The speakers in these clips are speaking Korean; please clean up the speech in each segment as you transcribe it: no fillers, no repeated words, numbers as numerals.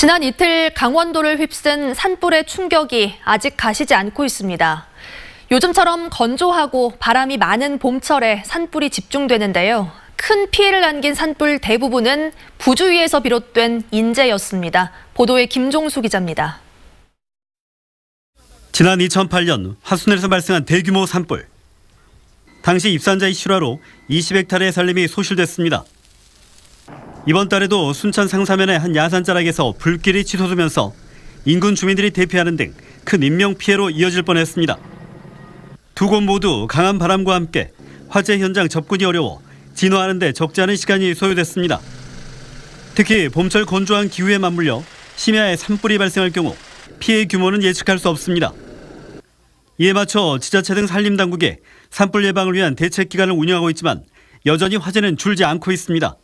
지난 이틀 강원도를 휩쓴 산불의 충격이 아직 가시지 않고 있습니다. 요즘처럼 건조하고 바람이 많은 봄철에 산불이 집중되는데요. 큰 피해를 안긴 산불 대부분은 부주의에서 비롯된 인재였습니다. 보도에 김종수 기자입니다. 지난 2008년 화순에서 발생한 대규모 산불. 당시 입산자의 실화로 20헥타르의 산림이 소실됐습니다. 이번 달에도 순천 상사면의 한 야산 자락에서 불길이 치솟으면서 인근 주민들이 대피하는 등 큰 인명 피해로 이어질 뻔했습니다. 두 곳 모두 강한 바람과 함께 화재 현장 접근이 어려워 진화하는 데 적지 않은 시간이 소요됐습니다. 특히 봄철 건조한 기후에 맞물려 심야에 산불이 발생할 경우 피해 규모는 예측할 수 없습니다. 이에 맞춰 지자체 등 산림당국이 산불 예방을 위한 대책 기간을 운영하고 있지만 여전히 화재는 줄지 않고 있습니다.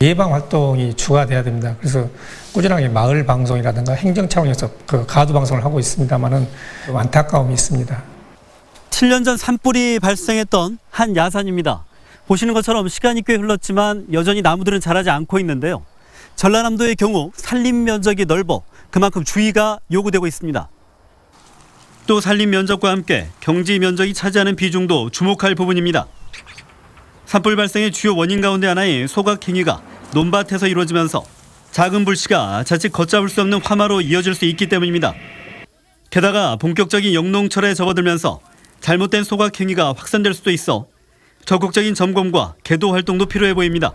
예방 활동이 주가돼야 됩니다. 그래서 꾸준하게 마을 방송이라든가 행정 차원에서 가두 방송을 하고 있습니다만은 좀 안타까움이 있습니다. 7년 전 산불이 발생했던 한 야산입니다. 보시는 것처럼 시간이 꽤 흘렀지만 여전히 나무들은 자라지 않고 있는데요. 전라남도의 경우 산림 면적이 넓어 그만큼 주의가 요구되고 있습니다. 또 산림 면적과 함께 경지 면적이 차지하는 비중도 주목할 부분입니다. 산불 발생의 주요 원인 가운데 하나인 소각행위가 논밭에서 이루어지면서 작은 불씨가 자칫 걷잡을 수 없는 화마로 이어질 수 있기 때문입니다. 게다가 본격적인 영농철에 접어들면서 잘못된 소각행위가 확산될 수도 있어 적극적인 점검과 계도 활동도 필요해 보입니다.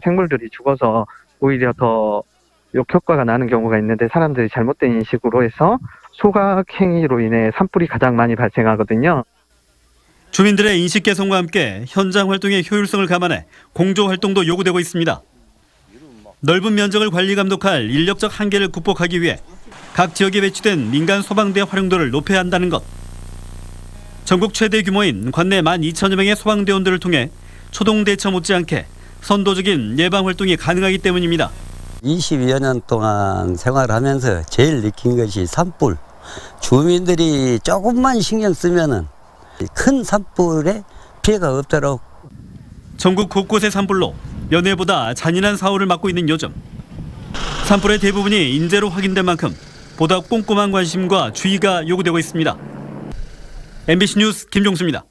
생물들이 죽어서 오히려 더 역효과가 나는 경우가 있는데 사람들이 잘못된 인식으로 해서 소각행위로 인해 산불이 가장 많이 발생하거든요. 주민들의 인식 개선과 함께 현장 활동의 효율성을 감안해 공조 활동도 요구되고 있습니다. 넓은 면적을 관리 감독할 인력적 한계를 극복하기 위해 각 지역에 배치된 민간 소방대 활용도를 높여야 한다는 것. 전국 최대 규모인 관내 12,000여 명의 소방대원들을 통해 초동 대처 못지않게 선도적인 예방 활동이 가능하기 때문입니다. 22여 년 동안 생활하면서 제일 느낀 것이 산불. 주민들이 조금만 신경 쓰면은 큰 산불에 피해가 없도록. 전국 곳곳의 산불로 연애보다 잔인한 사고를 맡고 있는 요즘. 산불의 대부분이 인재로 확인된 만큼 보다 꼼꼼한 관심과 주의가 요구되고 있습니다. MBC 뉴스 김종수입니다.